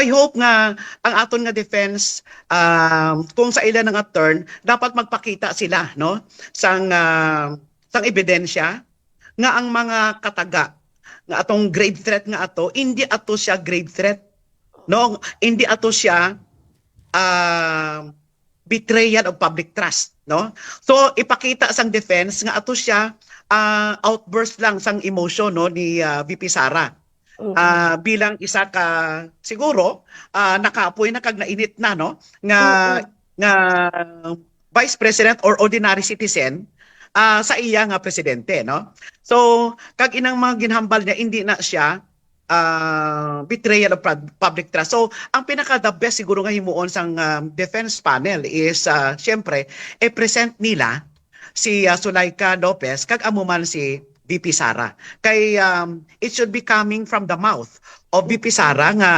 I hope nga ang aton nga defense kung sa ilan nga turn dapat magpakita sila no sang ebidensya nga ang mga kataga nga atong grave threat nga ato hindi ato siya grave threat no hindi ato siya uh, betrayal of public trust no so ipakita sang defense nga ato siya outburst lang sang emotion no ni VP Sara bilang isa ka siguro nakaapoy na kag nainit na no nga Mm. nga vice president or ordinary citizen sa iya nga presidente no so kag inang mga ginhambal niya hindi na siya betrayal of public trust. So, ang pinaka the best siguro nga himuon sang defense panel is syempre present nila si Sulaika Lopez kag amuman si VP Sara. Kay it should be coming from the mouth of VP Sara nga